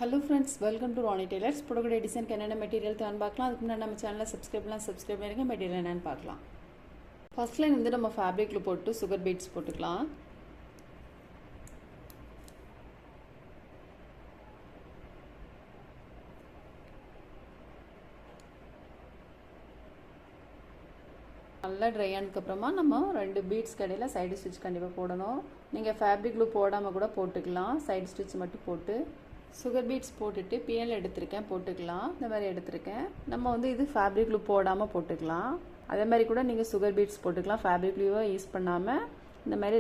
Hello friends, welcome to Ronnie Tailors. புடகடை design என்னென்ன material தான் பார்க்கலாம். அதுக்கு முன்னாடி நம்ம சேனலை சப்ஸ்கிரைப் பண்ணிருங்க. மெட்டீரியல் என்னன்னு பார்க்கலாம். ஃபர்ஸ்ட் லைன் வந்து நம்ம ஃபேப்ரிக்ல போட்டு சுகர் பீட்ஸ் போட்டுக்கலாம். நல்லா ட்ரை ஆனதுக்கு அப்புறமா நம்ம ரெண்டு பீட்ஸ் கடையில சைடு ஸ்டிச் கண்டிப்பாக போடணும். நீங்கள் ஃபேப்ரிக்ல போடாமல் கூட போட்டுக்கலாம். சைடு ஸ்டிச் மட்டும் போட்டு சுகர் பீட்ஸ் போட்டுட்டு பிஎல் எடுத்திருக்கேன், போட்டுக்கலாம். இந்த மாதிரி எடுத்திருக்கேன். நம்ம வந்து இது ஃபேப்ரிக்ல போடாமல் போட்டுக்கலாம். அதே மாதிரி கூட நீங்கள் சுகர் பீட்ஸ் போட்டுக்கலாம். ஃபேப்ரிக்லேயோ யூஸ் பண்ணாமல் இந்த மாதிரி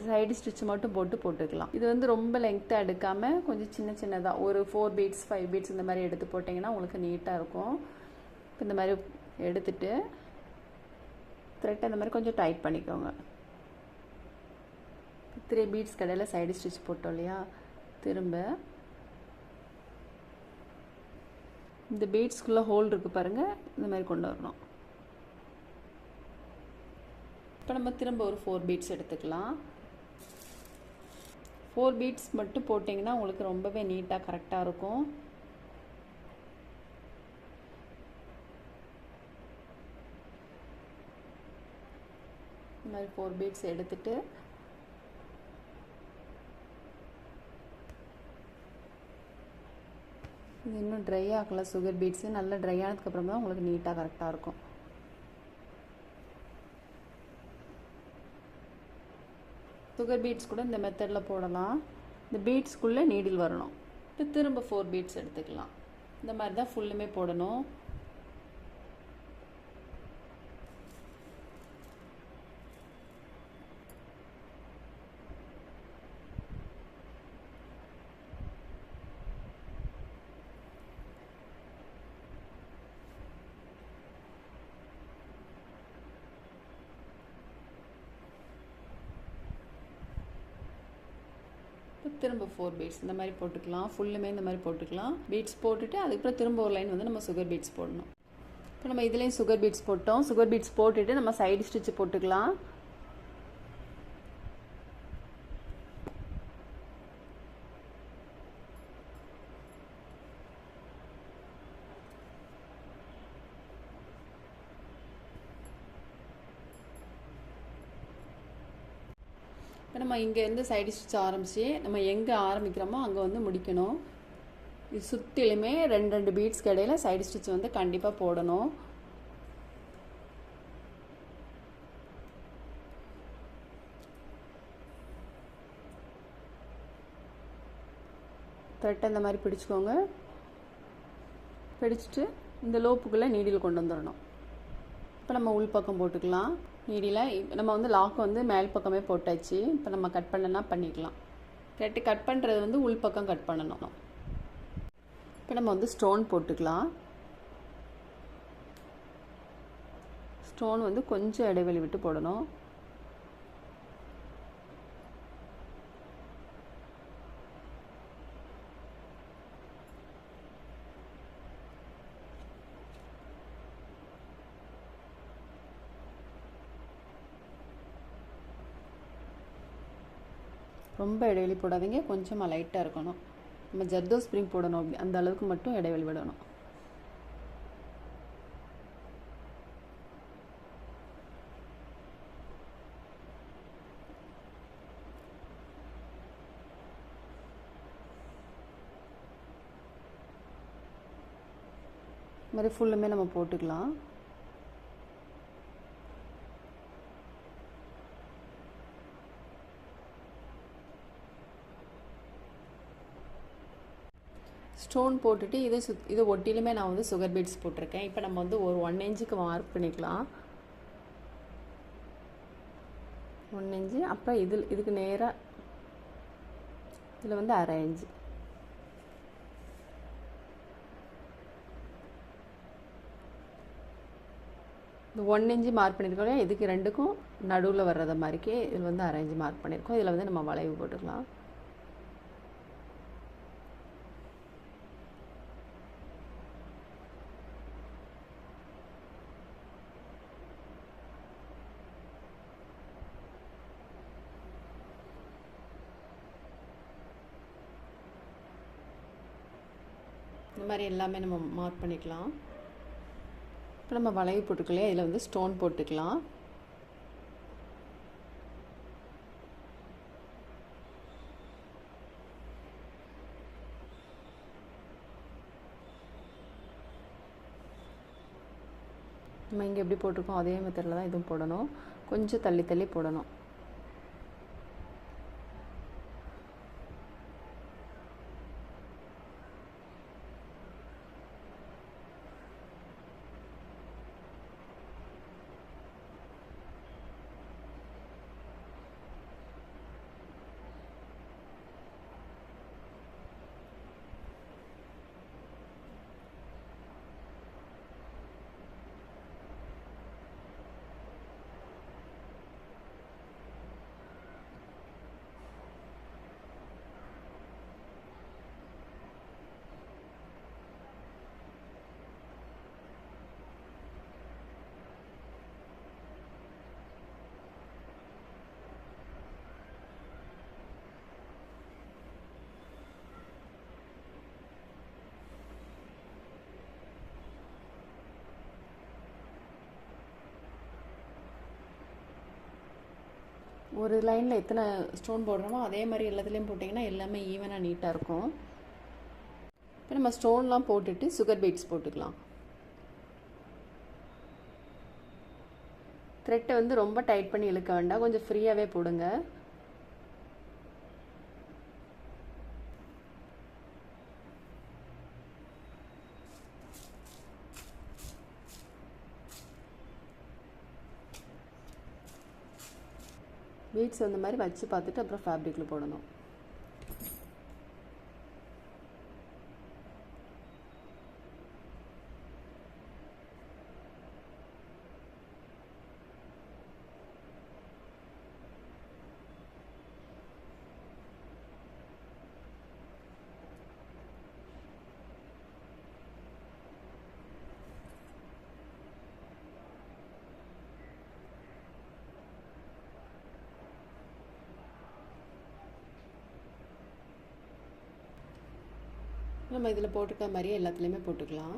சைடு ஸ்டிச் மட்டும் போட்டுக்கலாம். இது வந்து ரொம்ப லெங்க்த்தாக எடுக்காமல் கொஞ்சம் சின்னதாக ஒரு 4 பீட்ஸ் 5 பீட்ஸ் இந்த மாதிரி எடுத்து போட்டிங்கன்னா உங்களுக்கு நீட்டாக இருக்கும். இந்த மாதிரி எடுத்துட்டு த்ரெட் அந்த மாதிரி கொஞ்சம் டைட் பண்ணிக்கோங்க. 3 பீட்ஸ் கடையில் சைடு ஸ்டிச் போட்டோம் இல்லையா, திரும்ப இந்த பீட்ஸ்குள்ளே ஹோல் இருக்குது பாருங்கள், இந்த மாதிரி கொண்டு வரணும். இப்போ நம்ம திரும்ப ஒரு 4 பீட்ஸ் எடுத்துக்கலாம். 4 பீட்ஸ் மட்டும் போட்டிங்கன்னா உங்களுக்கு ரொம்பவே நீட்டாக கரெக்டாக இருக்கும். இந்த மாதிரி 4 பீட்ஸ் எடுத்துட்டு இது இன்னும் ட்ரை ஆகல. சுகர் பீட்ஸு நல்லா ட்ரை ஆனதுக்கப்புறம் தான் உங்களுக்கு நீட்டாக கரெக்டாக இருக்கும். சுகர் பீட்ஸ் கூட இந்த மெத்தடில் போடலாம். இந்த பீட்ஸ்க்குள்ளே நீடில் வரணும். இப்போ திரும்ப 4 பீட்ஸ் எடுத்துக்கலாம். இந்த மாதிரி தான் ஃபுல்லுமே போடணும். திரும்ப 4 பீட்ஸ் இந்த மாதிரி போட்டுக்கலாம். ஃபுல்லுமே இந்த மாதிரி போட்டுக்கலாம். பீட்ஸ் போட்டுட்டு அதுக்கப்புறம் திரும்ப ஒரு லைன் வந்து நம்ம சுகர் பீட்ஸ் போடணும். இப்போ நம்ம இதுலேயும் சுகர் பீட்ஸ் போட்டோம். சுகர் பீட்ஸ் போட்டுட்டு நம்ம சைடு ஸ்டிச் போட்டுக்கலாம். இப்போ நம்ம இங்கேருந்து சைடு ஸ்டிச் ஆரம்பித்து நம்ம எங்கே ஆரம்பிக்கிறோமோ அங்கே வந்து முடிக்கணும். இது சுற்றிலுமே 2 பீட்ஸ்க்கு இடையில சைடு ஸ்டிச் வந்து கண்டிப்பாக போடணும். த்ரெட் இந்த மாதிரி பிடிச்சிக்கோங்க. பிடிச்சிட்டு இந்த லோப்புக்குள்ளே நீடில் கொண்டு வந்துடணும். இப்போ நம்ம உள் பக்கம் போட்டுக்கலாம். நீடியில் நம்ம வந்து லாக் வந்து மேல் பக்கமே போட்டாச்சு. இப்போ நம்ம கட் பண்ணனா பண்ணிக்கலாம். கட் பண்ணுறது வந்து உள் பக்கம் கட் பண்ணணும். இப்போ நம்ம வந்து ஸ்டோன் போட்டுக்கலாம். ஸ்டோன் வந்து கொஞ்சம் இடைவெளி விட்டு போடணும். ரொம்ப இடைவெளி போடாதீங்க, கொஞ்சமாக லைட்டாக இருக்கணும். நம்ம ஜர்தோ ஸ்ப்ரிங் போடணும், அப்படி அந்த அளவுக்கு மட்டும் இடைவெளி விடணும். இது மாதிரி ஃபுல்லுமே நம்ம போட்டுக்கலாம். ஸ்டோன் போட்டுட்டு இது ஒட்டிலுமே நான் வந்து சுகர் பீட்ஸ் போட்டிருக்கேன். இப்போ நம்ம வந்து ஒரு 1 இன்ச்சுக்கு மார்க் பண்ணிக்கலாம். 1 இன்ச்சு. அப்புறம் இதுக்கு நேராக இதில் வந்து 1/2 இன்ச்சு. இந்த 1 இன்ச்சு மார்க் பண்ணியிருக்கோம். இதுக்கு ரெண்டுக்கும் நடுவில் வர்றத மாதிரிக்கே இதில் வந்து 1/2 இன்ச்சு மார்க் பண்ணியிருக்கோம். இதில் வந்து நம்ம வளைவு போட்டுக்கலாம். இந்த மாதிரி எல்லாமே நம்ம மார்க் பண்ணிக்கலாம். இப்போ நம்ம வளைவு போட்டுக்கலையே, இதில் வந்து ஸ்டோன் போட்டுக்கலாம். நம்ம இங்கே எப்படி போட்டிருக்கோம் அதே மெத்தடில் தான் இதுவும் போடணும். கொஞ்சம் தள்ளி தள்ளி போடணும். ஒரு லைனில் எத்தனை ஸ்டோன் போடுறோமோ அதே மாதிரி எல்லாத்துலேயும் போட்டிங்கன்னா எல்லாமே ஈவனாக நீட்டாக இருக்கும். இப்போ நம்ம ஸ்டோன்லாம் போட்டுட்டு சுகர் பீட்ஸ் போட்டுக்கலாம். த்ரெட்டை வந்து ரொம்ப டைட் பண்ணி இழுக்க வேண்டாம், கொஞ்சம் ஃப்ரீயாகவே போடுங்க. பீட்ஸ் அந்த மாதிரி வச்சு பார்த்துட்டு அப்புறம் ஃபேப்ரிக்கில் போடணும். நம்ம இதில் போட்டுக்க மாதிரியே எல்லாத்துலேயுமே போட்டுக்கலாம்.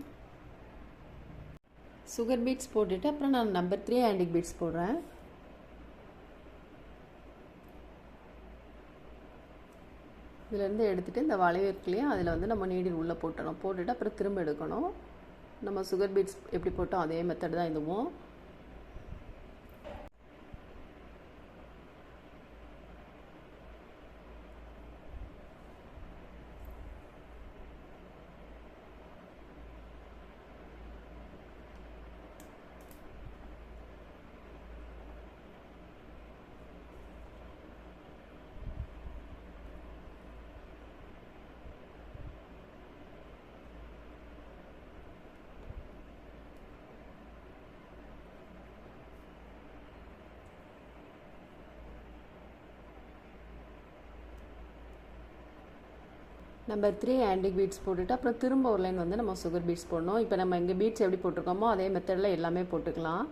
சுகர் பீட்ஸ் போட்டுட்டு அப்புறம் நான் நம்பர் 3 ஆன்டிக் பீட்ஸ் போடுறேன். இதிலேருந்து எடுத்துகிட்டு இந்த வளைவு இருக்குலையே அதில் வந்து நம்ம நீடில் உள்ளே போட்டணும். போட்டுட்டு அப்புறம் திரும்ப எடுக்கணும். நம்ம சுகர் பீட்ஸ் எப்படி போட்டோம் அதே மெத்தட் தான் இதுவும். நம்பர் 3 ஆன்டிக் பீட்ஸ் போட்டுட்டு அப்புறம் திரும்ப ஒரு லைன் வந்து நம்ம சுகர் பீட்ஸ் போடணும். இப்போ நம்ம இங்கே பீட்ஸ் எப்படி போட்டிருக்கோமோ அதே மெத்தடில் எல்லாமே போட்டுக்கலாம்.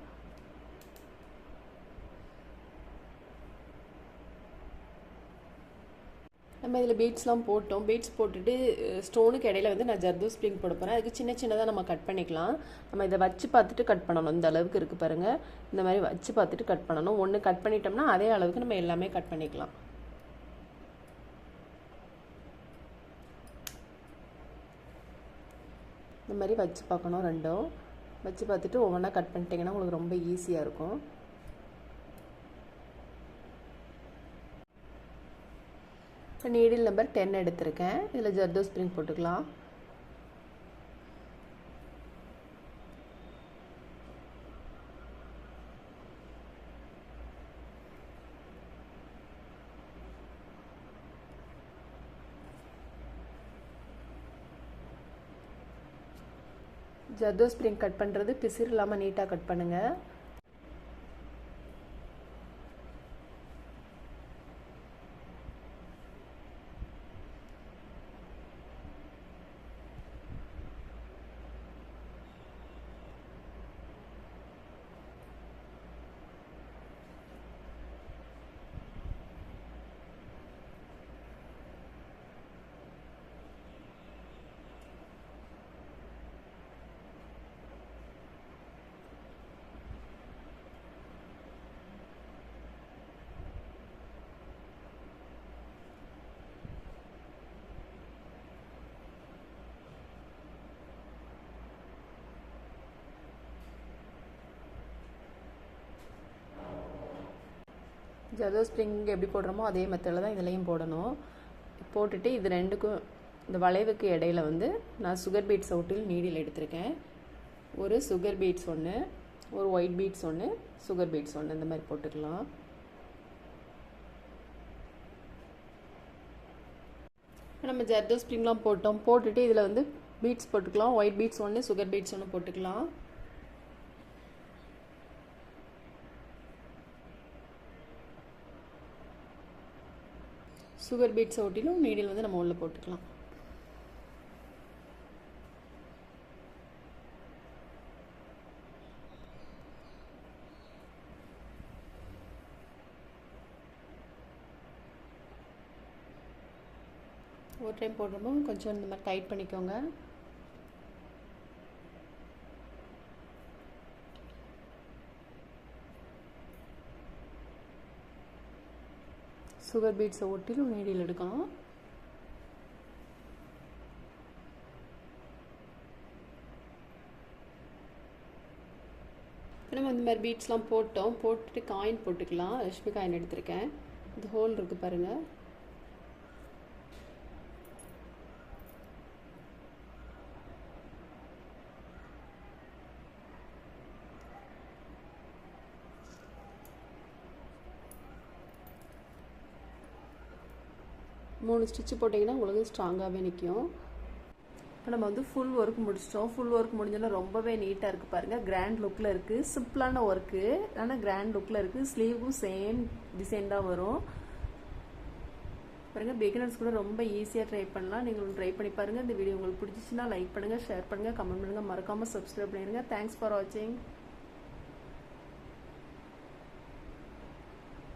நம்ம இதில் பீட்ஸ்லாம் போட்டோம். பீட்ஸ் போட்டுட்டு ஸ்டோனுக்கு இடையில வந்து நான் ஜர்தோ ஸ்ப்ரிங் போட போகிறேன். அதுக்கு சின்ன சின்னதாக நம்ம கட் பண்ணிக்கலாம். நம்ம இதை வச்சு பார்த்துட்டு கட் பண்ணணும். இந்த அளவுக்கு இருக்குது பாருங்கள், இந்த மாதிரி வச்சு பார்த்துட்டு கட் பண்ணணும். ஒன்று கட் பண்ணிட்டோம்னா அதே அளவுக்கு நம்ம எல்லாமே கட் பண்ணிக்கலாம். இந்த மாதிரி வச்சு பார்க்கணும். ரெண்டும் வச்சு பார்த்துட்டு ஒவ்வொன்றா கட் பண்ணிட்டீங்கன்னா உங்களுக்கு ரொம்ப ஈஸியாக இருக்கும். இப்போ நீடில் நம்பர் 10 எடுத்திருக்கேன். இதில் ஜர்தோ ஸ்ப்ரிங் போட்டுக்கலாம். ஜர்தோ ஸ்ப்ரிங் கட் பண்ணுறது பிசிறு இல்லாமல் நீட்டாக கட் பண்ணுங்கள். ஜர்தோசி ஸ்ப்ரிங் எப்படி போடுறோமோ அதே மெத்தடில் தான் இதுலேயும் போடணும். போட்டுட்டு இது ரெண்டுக்கும் இந்த வளைவுக்கு இடையில வந்து நான் சுகர் பீட்ஸ் அவுட்டில் நீடில் எடுத்திருக்கேன். ஒரு சுகர் பீட்ஸ் ஒன்று, ஒரு ஒயிட் பீட்ஸ் ஒன்று, சுகர் பீட்ஸ் ஒன்று, இந்த மாதிரி போட்டுக்கலாம். நம்ம ஜர்தோசி ஸ்ப்ரிங்லாம் போட்டுட்டு இதில் வந்து பீட்ஸ் போட்டுக்கலாம். ஒயிட் பீட்ஸ் ஒன்று, சுகர் பீட்ஸ் ஒன்று போட்டுக்கலாம். சுகர் பீட்ஸ் ஒட்டிலும் நீடில் வந்து நம்ம உள்ளே போட்டுக்கலாம். ஒரு டைம் போடுறப்போ கொஞ்சம் இந்த மாதிரி டைட் பண்ணிக்கோங்க. சுகர் பீட்ஸை ஒட்டிலும் நீடில் எடுக்கணும். நம்ம இந்த மாதிரி பீட்ஸ்லாம் போட்டுட்டு காயின் போட்டுக்கலாம். லட்சுமி காயின் எடுத்திருக்கேன். இது ஹோல் இருக்குது பாருங்கள். மூணு ஸ்டிச்சு போட்டிங்கன்னா உங்களுக்கு ஸ்ட்ராங்காகவே நிற்கும். இப்போ நம்ம வந்து ஃபுல் ஒர்க் முடிச்சிட்டோம். ஃபுல் ஒர்க் முடிஞ்சோன்னா ரொம்பவே நீட்டாக இருக்குது பாருங்கள். கிராண்ட் லுக்கில் இருக்குது. சிம்பிளான ஒர்க்கு ஆனால் கிராண்ட் லுக்கில் இருக்குது. ஸ்லீவும் சேம் டிசைன் தான் வரும் பாருங்கள். பிகினர்ஸ் கூட ரொம்ப ஈஸியாக ட்ரை பண்ணலாம். நீங்கள் ட்ரை பண்ணி பாருங்கள். இந்த வீடியோ உங்களுக்கு பிடிச்சிச்சின்னா லைக் பண்ணுங்கள், ஷேர் பண்ணுங்கள், கமெண்ட் பண்ணுங்கள், மறக்காமல் சப்ஸ்கிரைப் பண்ணிடுங்க. தேங்க்ஸ் ஃபார் வாட்சிங்.